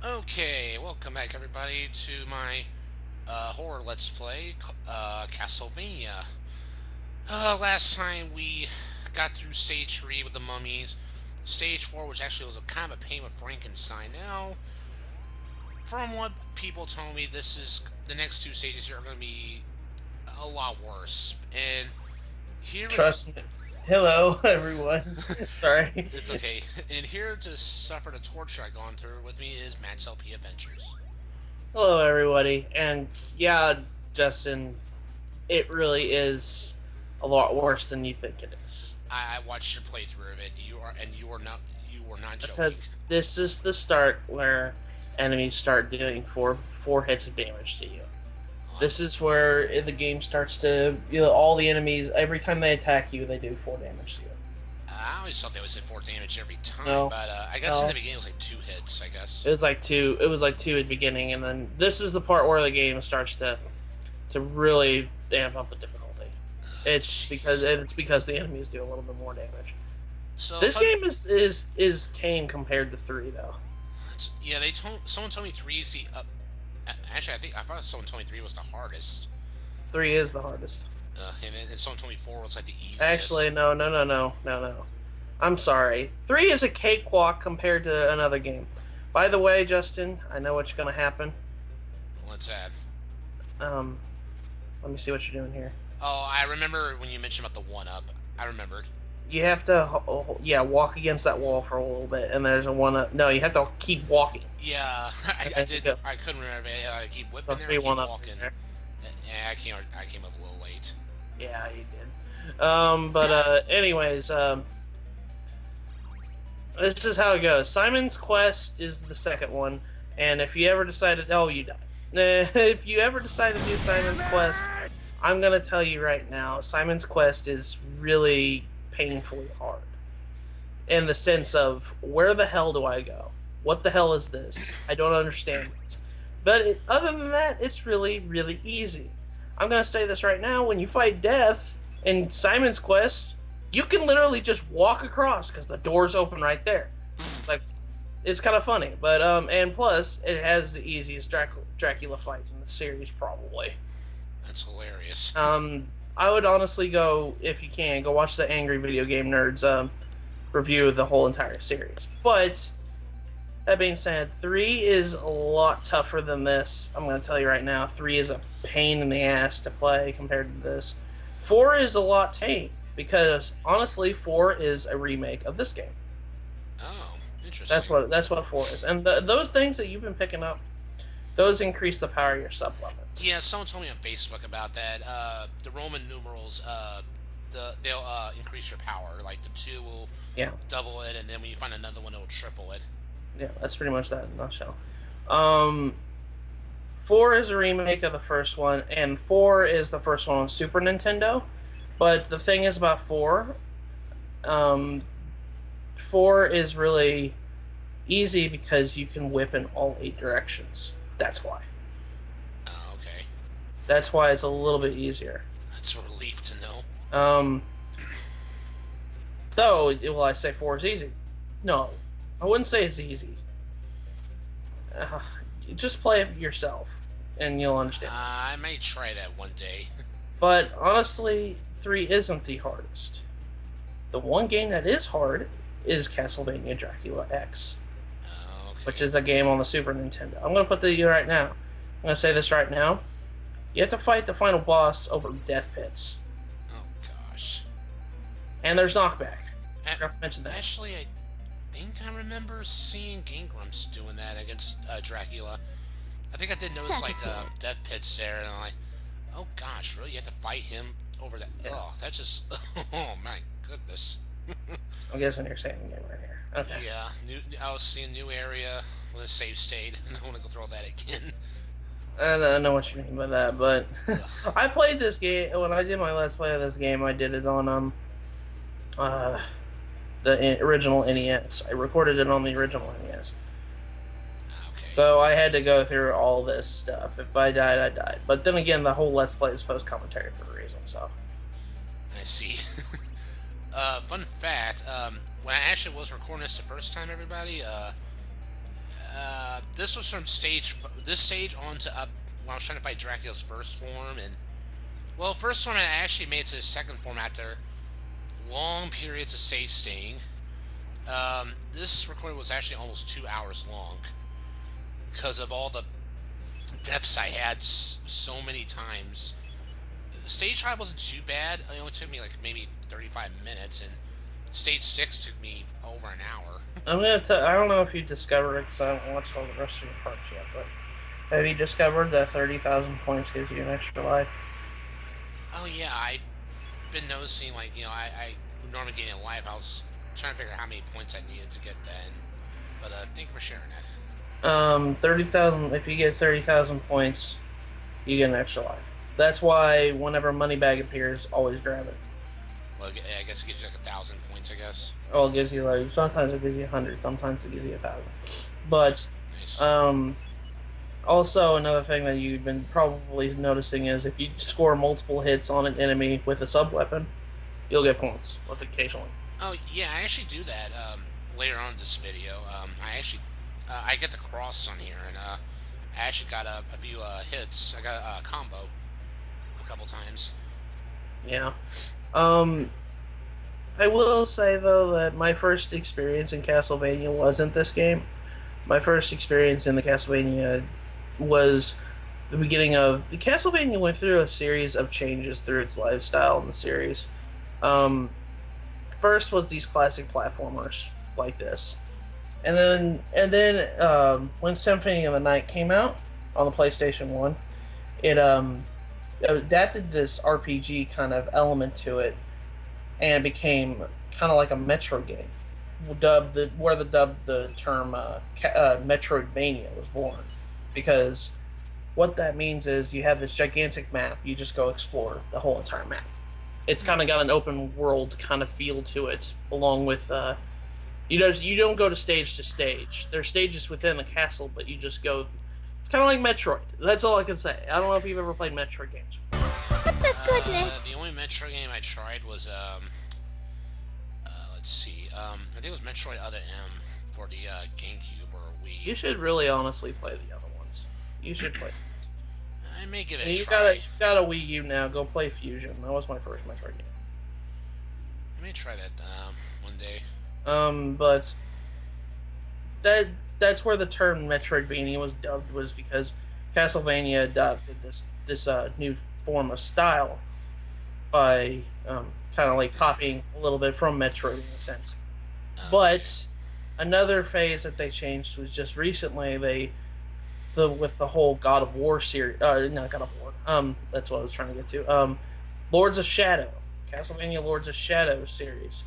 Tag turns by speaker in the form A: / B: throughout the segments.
A: Okay, welcome back everybody to my horror let's play, Castlevania. Last time we got through stage 3 with the mummies. Stage 4, which actually was a kind of a pain with Frankenstein. Now, from what people told me, this is the next two stages here are going to be a lot worse. And here with
B: Trust me. Hello, everyone. Sorry.
A: it's okay. And here to suffer the torture I've gone through with me is Matt's LP Adventures.
B: Hello, everybody. And yeah, Justin, it really is a lot worse than you think it is.
A: I watched your playthrough of it. You were not joking.
B: Because this is the start where enemies start doing four hits of damage to you.
A: Oh,
B: This is where the game starts to, all the enemies, every time they attack you, they do 4 damage to you.
A: I always thought they was hit 4 damage every time,
B: No,
A: but I guess in the
B: no.
A: beginning it was like 2 hits. I guess.
B: It was like two. It was like two at the beginning, and then this is the part where the game starts to really amp up the difficulty.
A: Jeez.
B: It's because the enemies do a little bit more damage.
A: So
B: This
A: fun.
B: game is tame compared to three though.
A: Yeah, someone told me three is the. Actually, I thought someone told me three was the hardest.
B: Three is the hardest.
A: And someone told me four was like the
B: Actually,
A: easiest.
B: no. I'm sorry. Three is a cakewalk compared to another game. By the way, Justin, I know what's going to happen.
A: What's that?
B: Um, Let me see what you're doing here.
A: Oh, I remember when you mentioned about the one up. I remembered.
B: You have to, yeah, walk against that wall for a little bit, and there's a one up. No, you have to keep walking.
A: Yeah,
B: And
A: I
B: then you
A: did.
B: go.
A: I couldn't remember. I keep whipping
B: There'll
A: there
B: be
A: and keep
B: one up
A: walking.
B: there.
A: Yeah, I came up a little late.
B: Yeah, you did. Anyways, this is how it goes. Simon's Quest is the second one, and if you ever decided, oh, you died. If you ever decide to do Simon's Quest, I'm gonna tell you right now, Simon's Quest is really painfully hard in the sense of where the hell do I go? What the hell is this? I don't understand this. But other than that, it's really, really easy. I'm gonna say this right now: when you fight death in Simon's Quest, you can literally just walk across because the door's open right there. Like, it's kind of funny, but and plus it has the easiest Dracula fight in the series probably.
A: That's hilarious.
B: I would honestly go, if you can, go watch the Angry Video Game Nerds review of the whole entire series. But that being said, three is a lot tougher than this. I'm going to tell you right now, three is a pain in the ass to play compared to this. Four is a lot tame because honestly, four is a remake of this game.
A: Oh,
B: That's
A: interesting.
B: what four is, and those things that you've been picking up, those increase the power of your sub weapons.
A: Yeah, someone told me on Facebook about that. The Roman numerals, they'll increase your power. Like the two will
B: Yeah,
A: double it, and then when you find another one, it'll triple it.
B: yeah, that's pretty much that in a nutshell. Um, Four is a remake of the first one, and four is the first one on Super Nintendo. But the thing is about um, four is really easy because you can whip in all 8 directions. That's why.
A: Okay,
B: That's why it's a little bit easier.
A: that's a relief to know.
B: Um, though, will I say four is easy? No, I wouldn't say it's easy. Uh, just play it yourself, and you'll understand.
A: I may try that one day.
B: But honestly, three isn't the hardest. The one game that is hard is Castlevania Dracula X, which
A: Okay.
B: is a game on the Super Nintendo. I'm going to put the right now. I'm going to say this right now. You have to fight the final boss over death pits.
A: Oh gosh.
B: And there's knockback. I
A: A-
B: forgot to mention that.
A: Actually, I think I remember seeing Game Grumps doing that against Dracula. I think I did notice
C: Suck
A: like
C: it,
A: the
C: kid.
A: death pits there, and I'm like, oh gosh, really? You have to fight him over that?
B: Yeah.
A: Oh, that's just. Oh my goodness.
B: I'm guessing you're saying the game right here. Okay.
A: Yeah, I was seeing new area with a save state, and I want to go through all that again.
B: I know what you mean by that, but
A: Ugh.
B: I played this game when I did my last play of this game. I did it on uh the original NES. I recorded it on the original NES.
A: Okay,
B: So I had to go through all this stuff. If I died, I died. But then again, the whole Let's Play is post commentary for a reason. So
A: I see. Fun fact: when I actually was recording this the first time, everybody, this was from this stage on to up when I was trying to fight Dracula's first form, and well, first one I actually made it to the second form after long periods of stage staying. This recording was actually almost 2 hours long because of all the deaths I had so many times. Stage 5 wasn't too bad. It only took me like maybe 35 minutes, and stage 6 took me over an hour.
B: I'm gonna tell. I don't know if you discovered it because I haven't watched all the rest of your parts yet, but have you discovered that 30,000 points gives you an extra life?
A: Oh yeah, I've been noticing, like, I normally getting a life. I was trying to figure out how many points I needed to get that. But thank you for sharing that.
B: 30,000. If you get 30,000 points, you get an extra life. That's why whenever Moneybag appears, always grab it.
A: Well, I guess it gives you like 1,000 points, I guess.
B: Oh, it gives you like sometimes it gives you 100, sometimes it gives you 1,000. But
A: Nice.
B: also another thing that you've been probably noticing is if you score multiple hits on an enemy with a sub weapon, you'll get points with occasionally.
A: Oh yeah, I actually do that later on in this video. I get the cross on here, and I actually got a few hits. I got a combo a couple times.
B: Yeah. Um, I will say though that my first experience in Castlevania wasn't this game. My first experience in the Castlevania was the beginning of the Castlevania went through a series of changes through its lifestyle in the series. Um, First was these classic platformers like this, and then when Symphony of the Night came out on the PlayStation One, it adapted this RPG kind of element to it and became kind of like a Metro game. Where the dubbed the term Metroidvania was born, because what that means is you have this gigantic map. You just go explore the whole entire map. It's kind of got an open world kind of feel to it, along with you don't go to stage. There's stages within the castle, but you just go. It's kind of like Metroid. That's all I can say. I don't know if you've ever played Metroid games.
C: What the goodness?
A: The only Metro game I tried was let's see, I think it was Metroid Other M for the GameCube or Wii.
B: You should really honestly play the other ones. You should play.
A: I may give it
B: And
A: a
B: you
A: try.
B: got a Wii U now. Go play Fusion. That was my first Metroid game.
A: I may try that one day.
B: But that's where the term Metroidvania was dubbed, was because Castlevania adopted this new form of style by kind of like copying a little bit from Metroid in a sense.
A: Okay.
B: But another phase that they changed was just recently with the whole God of War series. Not God of War. That's what I was trying to get to. Lords of Shadow, Castlevania Lords of Shadow series.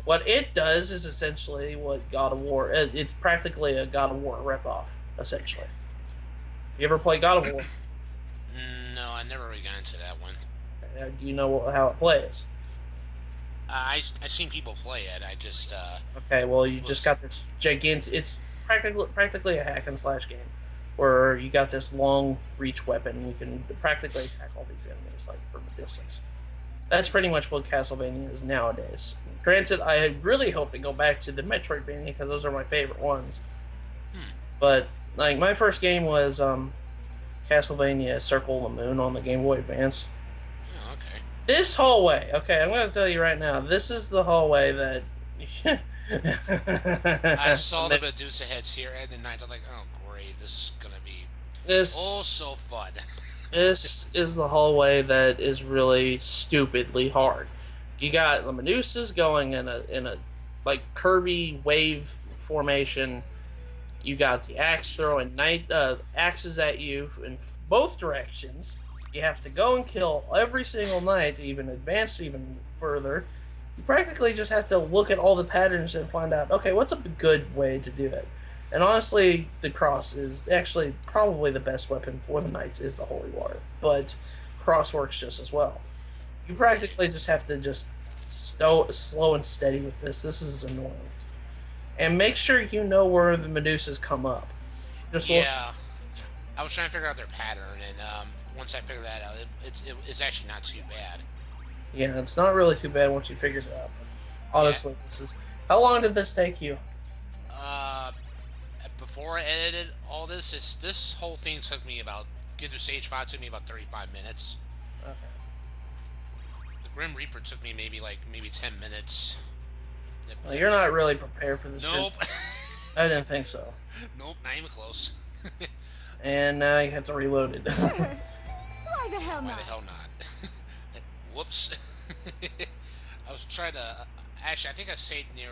B: What it does is essentially what God of War. It's practically a God of War ripoff, essentially. You ever play God of War?
A: No, I never really got into that one.
B: Do you know how it plays?
A: I seen people play it. I just
B: Okay, well you
A: was
B: just got this gigantic. It's practically a hack and slash game, where you got this long reach weapon. You can practically attack all these enemies like from a distance. That's pretty much what Castlevania is nowadays. Granted, I really hope to go back to the Metroidvania because those are my favorite ones.
A: hmm.
B: But like my first game was Castlevania Circle of the Moon on the Game Boy Advance.
A: Oh, okay.
B: This hallway, okay, I'm going to tell you right now, this is the hallway that.
A: I saw the Medusa heads here and the night. I'm like, oh great, this is gonna be oh
B: this
A: so fun.
B: this is the hallway that is really stupidly hard. You got the Medusas going in a like Kirby wave formation. You got the axe throwing axes at you in both directions. You have to go and kill every single knight to even advance even further. You practically just have to look at all the patterns and find out, okay, what's a good way to do it? And honestly, the cross is actually probably the best weapon for the knights is the holy water, but cross works just as well. You practically just have to just slow and steady with this. This is annoying. And make sure you know where the Medusas come up. Just
A: Yeah, I was trying to figure out their pattern, and once I figured that out, it's actually not too bad.
B: yeah, it's not really too bad once you figure it out. Honestly, this is. How long did this take you?
A: Uh, before I edited all this, this whole thing took me about get through stage 5 took me about 35 minutes.
B: Okay.
A: The Grim Reaper took me maybe 10 minutes.
B: Well, you're not really prepared for this.
A: Nope.
B: I didn't think so.
A: Nope, not even close.
B: And now you have to reload it.
C: Sure. Why the hell
A: Why
C: not?
A: the hell not? Whoops. I was trying to. Actually, I think I saved near.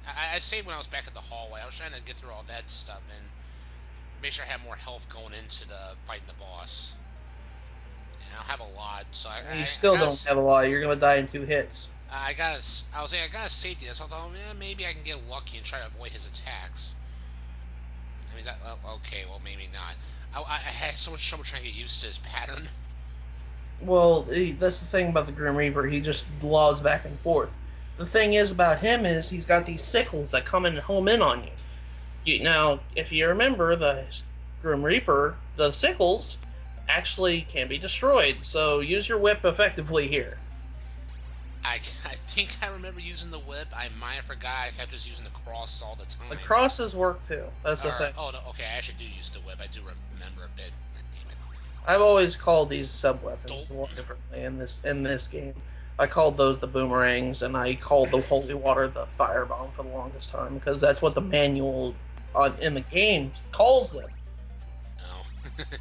A: I saved when I was back at the hallway. I was trying to get through all that stuff and make sure I had more health going into the fighting the boss. And I don't have a lot, so
B: You still don't have a lot. You're gonna die in 2 hits.
A: I was saying I got a safety. So I thought, maybe I can get lucky and try to avoid his attacks. I mean, okay, well, maybe not. I had so much trouble trying to get used to his pattern.
B: Well, that's the thing about the Grim Reaper. He just logs back and forth. The thing is about him is he's got these sickles that come and home in on you. Now, if you remember, the Grim Reaper, the sickles actually can be destroyed. So use your whip effectively here.
A: I think I remember using the whip. I might have forgot. I kept just using the cross all the time.
B: The crosses work too. That's the thing.
A: Oh, no, okay. I actually do use the whip. I do remember a bit. God damn it.
B: I've always called these sub-weapons differently in this game. I called those the boomerangs, and I called the holy water the firebomb for the longest time, because that's what the manual in the game calls them.
A: Oh.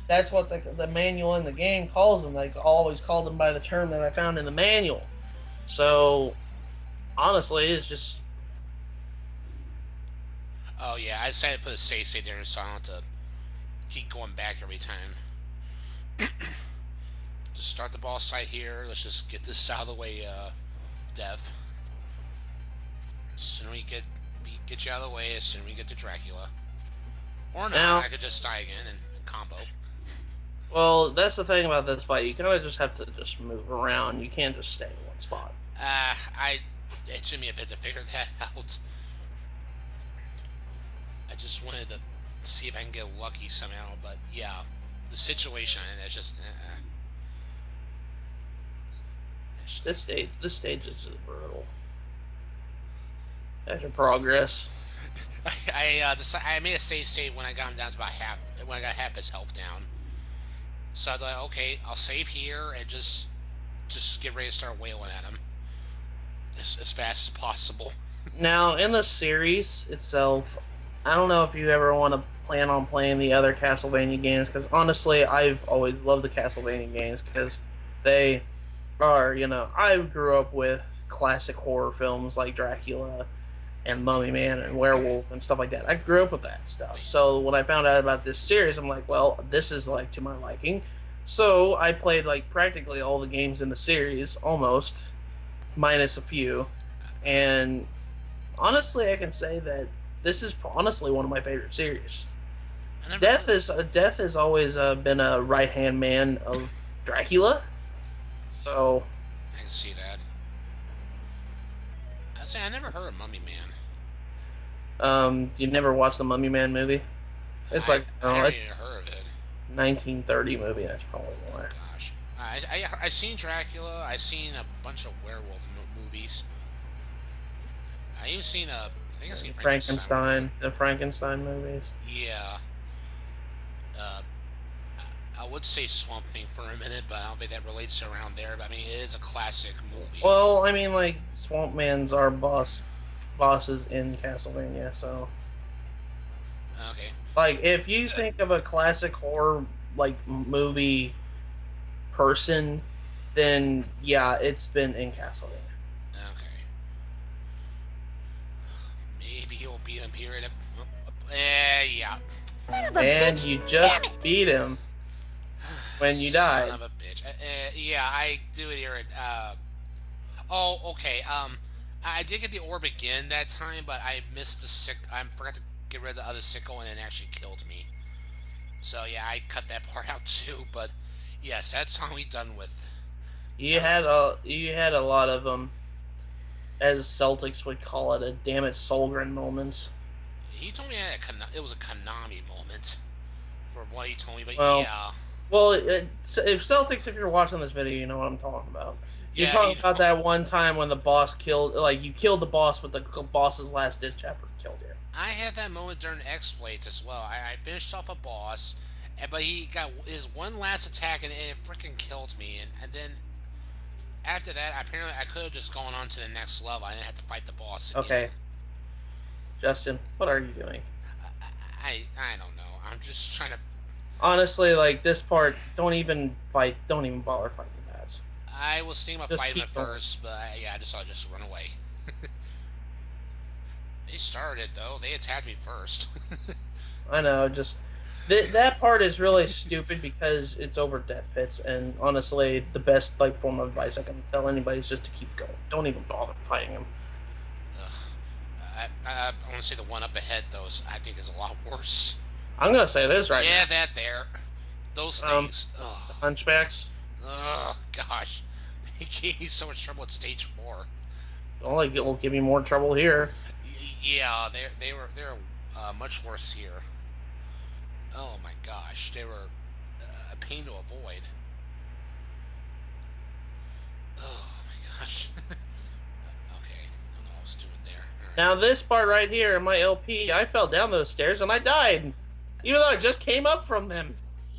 B: That's what the manual in the game calls them. They always called them by the term that I found in the manual. So, honestly, it's just...
A: Oh, yeah. I decided to put a save state there so I don't have to keep going back every time. Just start the boss fight here. Let's just get this out of the way, Dev. As soon as we get you out of the way, as soon as we get to Dracula. Or not,
B: now,
A: I could just die again and combo.
B: Well, that's the thing about this fight. You kind of just have to just move around. You can't just stay in one spot.
A: It took me a bit to figure that out. I just wanted to see if I can get lucky somehow, but yeah, the situation is just.
B: This stage is just brutal. That's your progress.
A: I made a save state when I got him down to about half. When I got half his health down. So I thought, okay, I'll save here and just get ready to start wailing at him as fast as possible.
B: Now, in the series itself, I don't know if you ever want to plan on playing the other Castlevania games, because honestly, I've always loved the Castlevania games, because they are, I grew up with classic horror films like Dracula and Mummy Man and Werewolf and stuff like that. I grew up with that stuff. So when I found out about this series, I'm like, well, this is like to my liking. So I played like practically all the games in the series, almost, minus a few. And honestly, I can say that this is honestly one of my favorite series. Death has always been a right-hand man of Dracula. So
A: I can see that. I never heard of Mummy Man.
B: You never watched the Mummy Man movie? It's
A: I never
B: it's
A: even heard of it.
B: 1930 movie. That's probably why.
A: Gosh, I seen Dracula. I seen a bunch of werewolf movies. I even seen I think I seen
B: Frankenstein. The Frankenstein movies.
A: Yeah. I would say Swamp Thing for a minute, but I don't think that relates to around there. But I mean, it is a classic movie.
B: Well, I mean, like Swamp Man's our bosses in Castlevania, so.
A: Okay.
B: Like, if you think of a classic horror like movie person, then yeah, it's been in Castlevania.
A: Okay. Maybe he'll beat him here at yeah.
C: Son of a
B: And
C: bitch.
B: you just beat him when you died.
A: Son of a bitch. Yeah, I do it here at, oh, okay, I did get the orb again that time, but I missed the I forgot to get rid of the other sickle, and it actually killed me. So, yeah, I cut that part out too, but, yes, that's how we done with.
B: You had a lot of as Celtics would call it, a damn it Solgren moments.
A: He told me it was a Konami moment, for what he told me, but
B: Well,
A: yeah.
B: Well, if Celtics, if you're watching this video, you know what I'm talking about. You're
A: Yeah,
B: talking about that one time when the boss you killed the boss with the boss's last ditch effort killed you.
A: I had that moment during exploits as well. I finished off a boss, but he got his one last attack and it freaking killed me. And then after that, apparently I could have just gone on to the next level. I didn't have to fight the boss again.
B: Okay, Justin, what are you doing?
A: I don't know. I'm just trying to.
B: Honestly, like this part, don't even fight. Don't even bother fighting bats.
A: I was thinking about
B: Just
A: fighting
B: keep
A: at
B: going.
A: first, but yeah, I decided just to run away. They started though. They attacked me first.
B: I know, just that part is really stupid because it's over death pits, and honestly, the best like form of advice I can tell anybody is just to keep going. Don't even bother fighting them.
A: Ugh. I want to say the one up ahead, though, I think is a lot worse.
B: I'm gonna say this right
A: Yeah,
B: now.
A: that there. Those
B: Um,
A: things.
B: the
A: Ugh.
B: hunchbacks.
A: Ugh, gosh. They gave me so much trouble at stage 4.
B: Only will give you more trouble here.
A: Yeah, they were much worse here. Oh my gosh, they were a pain to avoid. Oh my gosh. Okay, I don't know what I was doing there. All right.
B: Now this part right here in my LP, I fell down those stairs and I died, even though I just came up from them.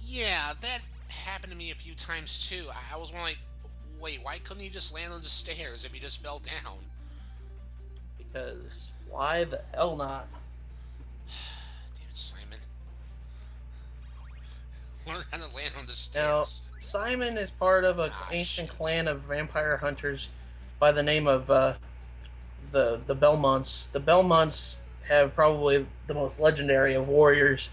A: Yeah, that happened to me a few times too. I was wondering, like, wait, why couldn't he just land on the stairs if he just fell down?
B: Because why the hell not?
A: Damn it, Simon. Learn how to land on the
B: Now,
A: stairs.
B: Simon is part of an
A: Ah,
B: ancient
A: shoot.
B: clan of vampire hunters by the name of the Belmonts. The Belmonts have probably the most legendary of warriors.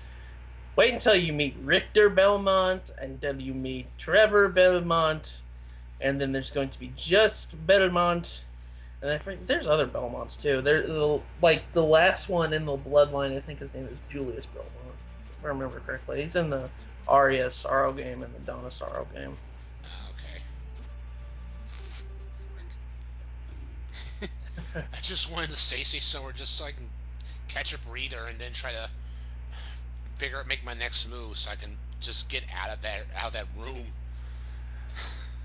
B: Wait until you meet Richter Belmont, and then you meet Trevor Belmont, and then there's going to be just Belmont, and there's other Belmonts too. There's like the last one in the bloodline. I think his name is Julius Belmont, if I remember correctly. He's in the Arya Sorrow game and the Donna Sorrow game.
A: Okay. I just wanted to say somewhere just so I can catch a breather and then try to make my next move so I can just get out of that room.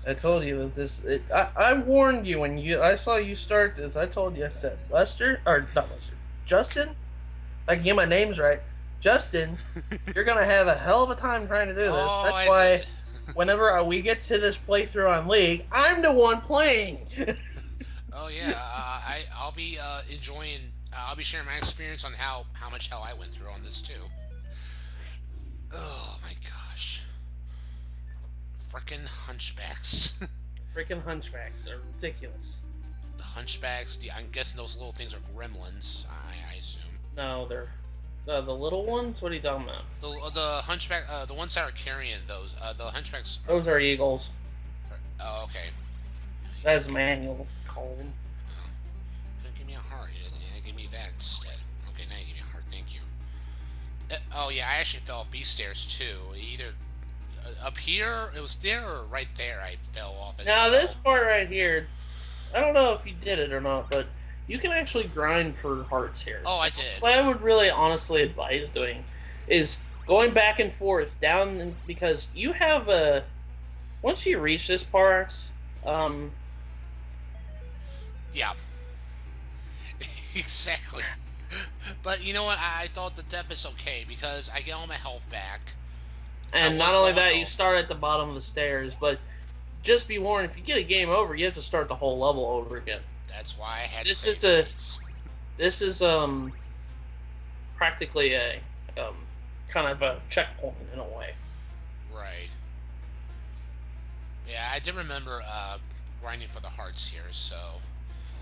B: I told you that this. I warned you when I saw you start this. I told you. I said Lester or not Lester, Justin. I can get my names right. Justin, you're gonna have a hell of a time trying to do this.
A: Oh,
B: That's
A: I
B: why
A: did.
B: whenever we get to this playthrough on League, I'm the one playing.
A: Oh yeah, I'll be enjoying. I'll be sharing my experience on how much hell I went through on this too. Oh my gosh, frickin' hunchbacks.
B: Freaking hunchbacks are ridiculous.
A: The hunchbacks. I'm guessing those little things are gremlins. I assume.
B: No, they're the little ones. What are you talking about?
A: The hunchback. The ones that are carrying those. The hunchbacks.
B: Those are eagles.
A: Oh, okay.
B: That's Manuel called them.
A: Oh, couldn't give me a heart. You give me that instead. Okay, now you give me a heart. Thank you. Oh yeah, I actually fell off these stairs too. Either up here, it was there, or right there. I fell off as
B: Now
A: well.
B: this part right here, I don't know if you did it or not, but you can actually grind for hearts here.
A: Oh, I did.
B: What I would really honestly advise doing is going back and forth down because you have a once you reach this part, um,
A: Yeah, exactly. But you know what? I thought the depth is okay because I get all my health back. I
B: and not
A: was
B: only
A: low
B: that, you
A: health.
B: start at the bottom of the stairs, but just be warned, if you get a game over, you have to start the whole level over again.
A: That's why I had
B: This
A: save
B: is a
A: states.
B: this is practically a um kind of a checkpoint in a way.
A: Right. Yeah, I did remember grinding for the hearts here. So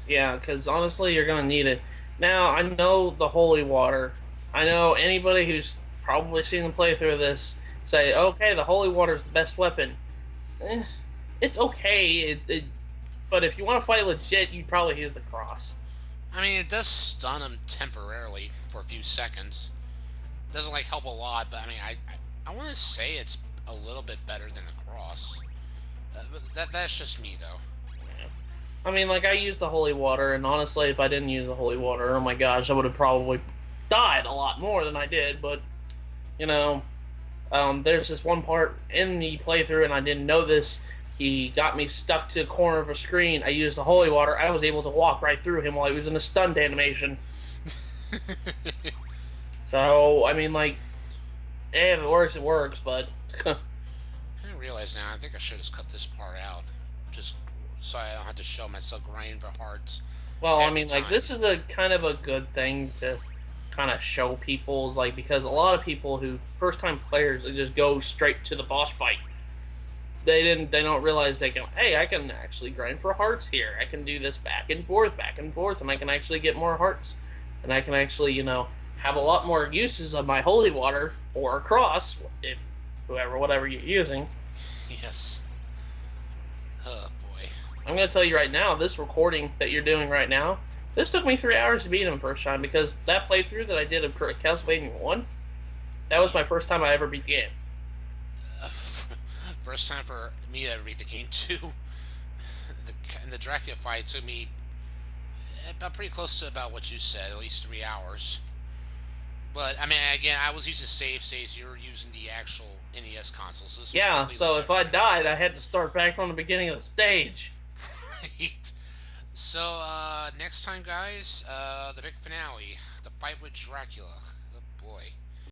B: Yeah, because honestly, you're gonna need it. Now, I know the holy water. I know anybody who's probably seen the playthrough of this say, okay, the holy water is the best weapon. Eh, it's okay, but if you want to fight legit, you'd probably use the cross.
A: I mean, it does stun them temporarily for a few seconds. Doesn't like help a lot, but I mean, I want to say it's a little bit better than the cross. But that's just me though.
B: I mean, like, I use the holy water, and honestly, if I didn't use the holy water, oh my gosh, I would have probably died a lot more than I did, but, you know, there's this one part in the playthrough, and I didn't know this. He got me stuck to a corner of a screen. I used the holy water. I was able to walk right through him while he was in a stunned animation. So I mean, like, if it works, it works. But
A: I realize now. I think I should just cut this part out, just so I don't have to show myself grinding for hearts
B: well, I
A: every
B: mean, like,
A: time.
B: this is a kind of a good thing to kind of show people, like, because a lot of people who first time players, they just go straight to the boss fight. They don't realize they can, hey, I can actually grind for hearts here. I can do this back and forth, and I can actually get more hearts, and I can actually, have a lot more uses of my holy water or a cross, if whatever you're using.
A: Yes. Oh boy.
B: I'm gonna tell you right now, this recording that you're doing right now, this took me 3 hours to beat him first time, because that playthrough that I did of Castlevania 1, that was my first time I ever beat the game.
A: First time for me to ever beat the game too. The Dracula fight took me about pretty close to about what you said, at least 3 hours. But I mean, again, I was using save states. You were using the actual NES console, so this was
B: Yeah,
A: completely
B: so if I
A: different.
B: died, I had to start back from the beginning of the stage.
A: Right. So next time, guys, the big finale, the fight with Dracula. Oh boy.